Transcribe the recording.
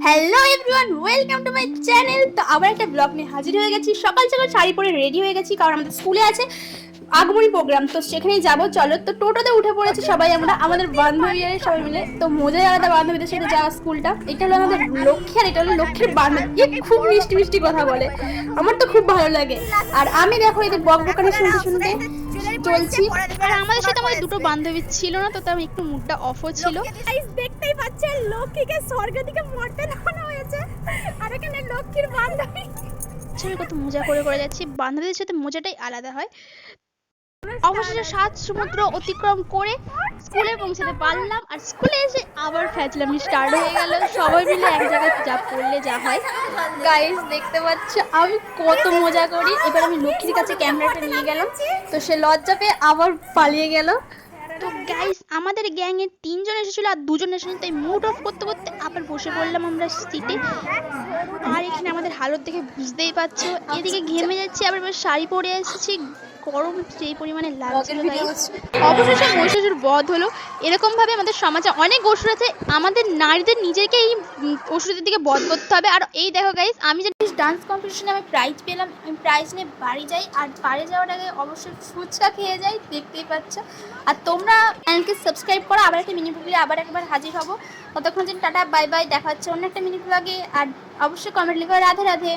Hello everyone, welcome to my channel. তো আবার একটা ব্লগ নিয়ে হাজির হয়ে গেছি। সকাল সকাল শাড়ি পরে রেডি হয়ে গেছি, কারণ আমাদের স্কুলে আছে আগমনী প্রোগ্রাম, তো সেখানেই যাবো। চলো, তো টোটোতে উঠে পড়েছি সবাই, আমরা আমাদের বান্ধবীরা সবাই মিলে। তো মজাই আলাদা বান্ধবীদের সাথে যাওয়া স্কুলটা। এটা হলো আমাদের লক্ষ্মী, আর এটা হলো লক্ষ্মীর বান্ধবী। খুব মিষ্টি মিষ্টি কথা বলে, আমার তো খুব ভালো লাগে। আর আমি দেখো এদের বকবকানি শুনতে শুনতে চলছি। আর আমাদের সাথে আমাদের দুটো বান্ধবী ছিল না, তো তার একটু মুডটা অফও ছিল। দেখতেই পাচ্ছেন লক্ষ্মীকে স্বর্গ থেকে মরতে নামানো হয়েছে, আর এখানে লক্ষ্মীর বান্ধবী। কত মজা করে করে যাচ্ছি, বান্ধবীদের সাথে মজাটাই আলাদা হয়। অবশেষে 7 সমুদ্র অতিক্রম করে স্কুলে পৌঁছাতে পারলাম। আর স্কুলে এসে আবার ফ্যাচলামি স্টার্ট হয়ে গেল, সবাই মিলে এক জায়গায় যা পড়লে যা হয়। গাইস দেখতে পাচ্ছ আমি কত মজা করি। এবার আমি লক্ষ্মীর কাছে ক্যামেরাটা নিয়ে গেলাম, তো সে লজ্জা পেয়ে আবার পালিয়ে গেল। তো গাইস, আমাদের গ্যাং এর 3 জন এসেছিল আর 2 জন এসেছিল, তাই মুড অফ করতে করতে আবার বসে পড়লাম আমরা সিটে। আর এখানে আমাদের হালত দেখে বুঝতেই পারছো, এদিকে ঘেমে যাচ্ছি, আবার শাড়ি পরে এসেছি, গরম যেই পরিমাণে লাগছিল। অবশেষে মহিষাসুর বধ হলো। এরকম ভাবে আমাদের সমাজে অনেক অসুর আছে, আমাদের নারীদের নিজেকে এই অসুরদের দিকে বধ করতে হবে। আর এই দেখো গাইস, আমি যে ডান্স কম্পিটিশনে আমি প্রাইজ পেলাম, আমি প্রাইজ নিয়ে বাড়ি যাই। আর বাড়ি যাওয়ার আগে অবশ্যই ফুচকা খেয়ে যাই, দেখতেই পাচ্ছ। আর তোমরা চ্যানেলকে সাবস্ক্রাইব করো। আবার একটা মিনি ব্লগে আবার একবার হাজির হবো। ততক্ষণ দিন টাটা, বাই বাই, দেখা হচ্ছে অন্য একটা মিনি ব্লগে। আর অবশ্যই কমেন্ট লিখো রাধে রাধে।